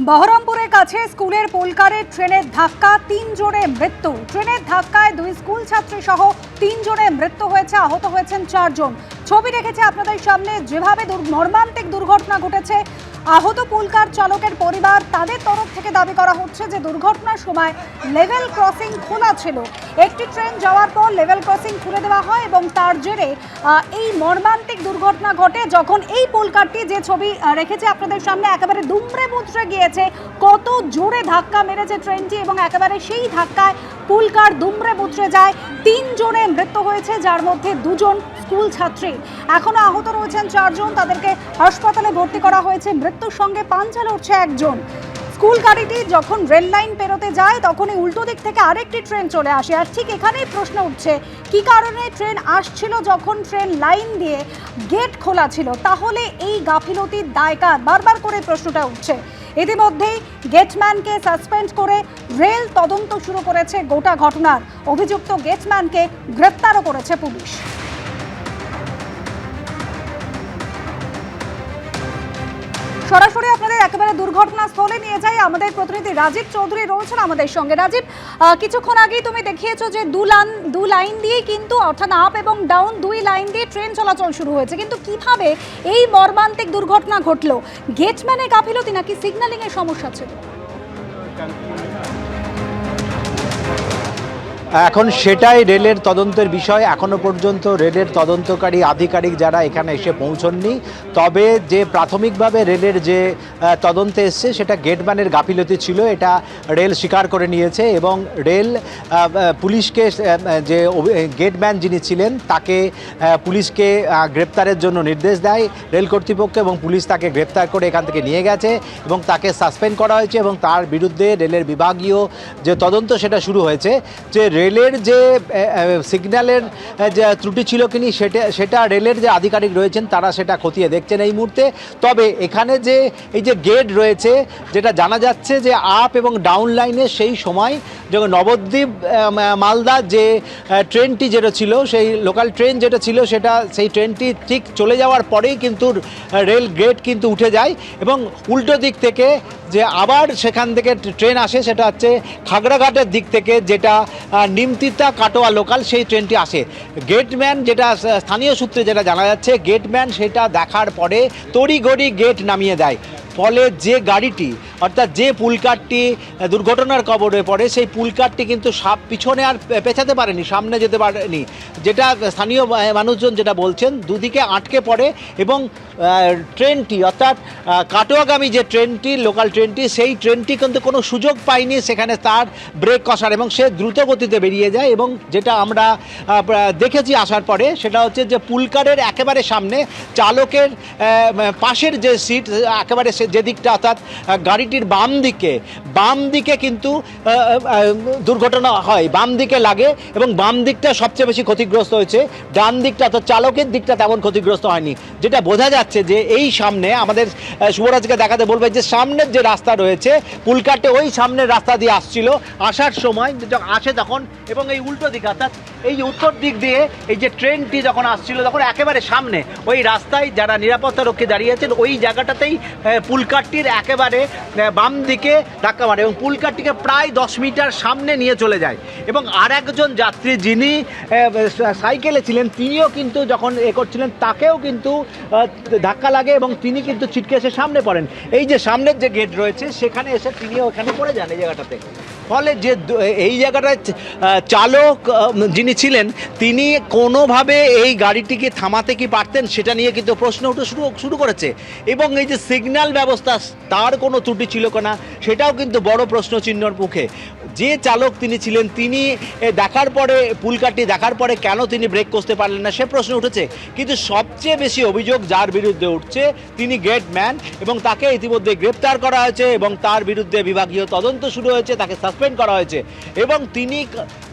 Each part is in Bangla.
বহরমপুরের কাছে স্কুলের পোলকারে ট্রেনের ধাক্কা ৩ জনের মৃত্যু। ট্রেনের ধাক্কায় 2 স্কুল ছাত্রী সহ 3 জনের মৃত্যু হয়েছে, আহত হয়েছেন 4 জন। ছবি রেখেছে আপনাদের সামনে যেভাবে মর্মান্তিক দুর্ঘটনা ঘটেছে। আহত পুলকার চালকের পরিবার তাদের তরফ থেকে দাবি করা হচ্ছে যে দুর্ঘটনার সময় লেভেল ক্রসিং খোলা ছিল। একটি ট্রেন যাওয়ার পর লেভেল ক্রসিং খুলে দেওয়া হয় এবং তার জেরে এই মর্মান্তিক দুর্ঘটনা ঘটে। যখন এই পুলকারটি, যে ছবি রেখেছে আপনাদের সামনে, একেবারে দুমড়ে মুচড়ে গিয়েছে, কত জোরে ধাক্কা মেরেছে ট্রেনটি এবং একেবারে সেই ধাক্কায় পুলকার দুমড়ে মুচড়ে যায়। 3 জনের মৃত্যু হয়েছে, যার মধ্যে 2 জন স্কুল ছাত্রী। এখনো আহত রয়েছেন 4 জন, তাদেরকে হাসপাতালে ভর্তি করা হয়েছে। মৃত্যুর সঙ্গে পাঞ্জা লড়ছে একজন। স্কুল গাড়িটি যখন রেল লাইন পেরোতে যায় তখনই উল্টো দিক থেকে আরেকটি ট্রেন চলে আসে। আর ঠিক এখানেই প্রশ্ন উঠছে, কি কারণে ট্রেন আসছিল যখন ট্রেন লাইন দিয়ে গেট খোলা ছিল? তাহলে এই গাফিলতির দায় কার? বারবার করে প্রশ্নটা উঠছে। ইতিমধ্যেই গেটম্যানকে সাসপেন্ড করে রেল তদন্ত শুরু করেছে গোটা ঘটনার। অভিযুক্ত গেটম্যানকে গ্রেপ্তারও করেছে পুলিশ। সরাসরি আপনাদের একেবারে দুর্ঘটনাস্থলে নিয়ে যাই। আমাদের প্রতিনিধি রাজীব চৌধুরী রয়েছেন আমাদের সঙ্গে। রাজীব, কিছুক্ষণ আগেই তুমি দেখিয়েছো যে দু লাইন দিয়েই কিন্তু, অর্থাৎ আপ এবং ডাউন 2 লাইন দিয়ে ট্রেন চলাচল শুরু হয়েছে, কিন্তু কিভাবে এই মর্মান্তিক দুর্ঘটনা ঘটলো? গেটম্যানের গাফিলতি নাকি সিগন্যালিং এর সমস্যা ছিল? এখন সেটাই রেলের তদন্তের বিষয়। এখনো পর্যন্ত রেলের তদন্তকারী আধিকারিক যারা এখানে এসে পৌঁছননি। তবে যে প্রাথমিকভাবে রেলের যে তদন্তে এসছে সেটা গেটম্যানের গাফিলতি ছিল, এটা রেল স্বীকার করে নিয়েছে এবং রেল পুলিশকে, যে গেটম্যান যিনি ছিলেন তাকে পুলিশকে গ্রেপ্তারের জন্য নির্দেশ দেয় রেল কর্তৃপক্ষ, এবং পুলিশ তাকে গ্রেপ্তার করে এখান থেকে নিয়ে গেছে এবং তাকে সাসপেন্ড করা হয়েছে এবং তার বিরুদ্ধে রেলের বিভাগীয় যে তদন্ত সেটা শুরু হয়েছে। যে রেলের যে সিগন্যালের যে ত্রুটি ছিল কিনি সেটা রেলের যে আধিকারিক রয়েছেন তারা সেটা খতিয়ে দেখছেন এই মুহূর্তে। তবে এখানে যে এই যে গেট রয়েছে, যেটা জানা যাচ্ছে যে আপ এবং ডাউন লাইনে সেই সময় যখন নবদ্বীপ মালদা যে ট্রেনটি যেটা ছিল, সেই লোকাল ট্রেন যেটা ছিল সেটা, সেই ট্রেনটি ঠিক চলে যাওয়ার পরেই কিন্তু রেল গেট কিন্তু উঠে যায় এবং উল্টো দিক থেকে যে আবার সেখান থেকে ট্রেন আসে, সেটা হচ্ছে খাগড়াঘাটের দিক থেকে, যেটা নিমতিতা কাটোয়া লোকাল, সেই ট্রেনটি আসে। গেটম্যান, যেটা স্থানীয় সূত্রে যেটা জানা যাচ্ছে, গেটম্যান সেটা দেখার পরে তড়িঘড়ি গেট নামিয়ে দেয়। ফলে যে গাড়িটি, অর্থাৎ যে পুলকারটি দুর্ঘটনার কবলে পড়ে, সেই পুলকারটি কিন্তু পিছনে আর পেছাতে পারেনি, সামনে যেতে পারেনি, যেটা স্থানীয় মানুষজন যেটা বলছেন, দুদিকে আটকে পড়ে এবং ট্রেনটি, অর্থাৎ কাটোয়াগামী যে ট্রেনটি, লোকাল ট্রেনটি, সেই ট্রেনটি কিন্তু কোনো সুযোগ পায়নি সেখানে তার ব্রেক কষার এবং সে দ্রুত গতিতে বেরিয়ে যায়। এবং যেটা আমরা দেখেছি আসার পরে, সেটা হচ্ছে যে পুলকারের একেবারে সামনে চালকের পাশের যে সিট, একেবারে যে দিকটা, অর্থাৎ গাড়িটির বাম দিকে কিন্তু দুর্ঘটনা হয়, বাম দিকে লাগে এবং বাম দিকটা সবচেয়ে বেশি ক্ষতিগ্রস্ত হয়েছে। ডান দিকটা, অর্থাৎ চালকের দিকটা তেমন ক্ষতিগ্রস্ত হয়নি। যেটা বোঝা যাচ্ছে যে এই সামনে, আমাদের শুভরাজকে দেখাতে বলবে, যে সামনের যে রাস্তা রয়েছে, পুলকারটি ওই সামনের রাস্তা দিয়ে আসছিল, আসার সময় যখন আসে তখন, এবং এই উল্টো দিক, অর্থাৎ এই উত্তর দিক দিয়ে এই যে ট্রেনটি যখন আসছিল, তখন একেবারে সামনে ওই রাস্তায় যারা নিরাপত্তা রক্ষী দাঁড়িয়েছেন, ওই জায়গাটাতেই পুলকারটির একেবারে বাম দিকে ধাক্কা মারে এবং পুলকারটিকে প্রায় 10 মিটার সামনে নিয়ে চলে যায়। এবং আর একজন যাত্রী যিনি সাইকেলে ছিলেন, তিনিও কিন্তু যখন করছিলেন, তাকেও কিন্তু ধাক্কা লাগে এবং তিনি কিন্তু ছিটকে এসে সামনে পড়েন। এই যে সামনের যে গেট রয়েছে সেখানে এসে তিনিও ওখানে পড়ে যান এই জায়গাটাতে। ফলে যে এই জায়গাটায় চালক যিনি ছিলেন, তিনি কোনোভাবে এই গাড়িটিকে থামাতে কি পারতেন, সেটা নিয়ে কিন্তু প্রশ্ন উঠে শুরু করেছে। এবং এই যে সিগন্যাল ব্যবস্থা, তার কোনো ত্রুটি ছিল কিনা, সেটাও কিন্তু বড় প্রশ্নচিহ্নর মুখে। যে চালক তিনি ছিলেন, তিনি দেখার পরে, পুলকারটি দেখার পরে কেন তিনি ব্রেক করতে পারলেন না, সে প্রশ্ন উঠেছে। কিন্তু সবচেয়ে বেশি অভিযোগ যার বিরুদ্ধে উঠছে, তিনি গেটম্যান, এবং তাকে ইতিমধ্যে গ্রেপ্তার করা হয়েছে এবং তার বিরুদ্ধে বিভাগীয় তদন্ত শুরু হয়েছে, তাকে সাসপেন্ড করা হয়েছে। এবং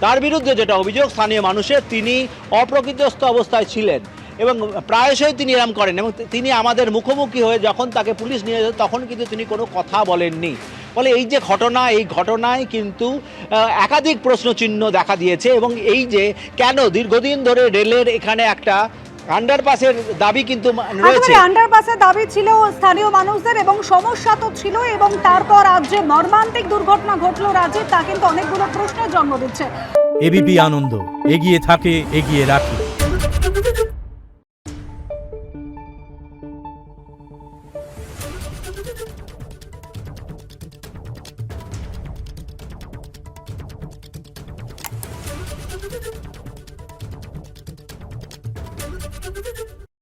তার বিরুদ্ধে যেটা অভিযোগ স্থানীয় মানুষের, তিনি অপ্রকৃতিস্থ অবস্থায় ছিলেন এবং প্রায়শই তিনি এরম করেন। এবং তিনি আমাদের মুখোমুখি হয়ে যখন তাকে পুলিশ নিয়ে যেত, তখন কিন্তু তিনি কোনো কথা বলেননি। ফলে এই যে ঘটনা, এই ঘটনায় কিন্তু একাধিক প্রশ্নচিহ্ন দেখা দিয়েছে। এবং এই যে কেন দীর্ঘদিন ধরে রেলের এখানে একটা আন্ডারপাসের দাবি কিন্তু রয়েছে। একেবারে আন্ডারপাসের দাবি ছিল স্থানীয় মানুষদের এবং সমস্যা তো ছিল, এবং তারপর আজ যে মর্মান্তিক দুর্ঘটনা ঘটলো রাজ্যে, তা কিন্তু অনেকগুলো প্রশ্নের জন্ম দিচ্ছে। এবিপি আনন্দ, এগিয়ে থাকে, এগিয়ে রাখে।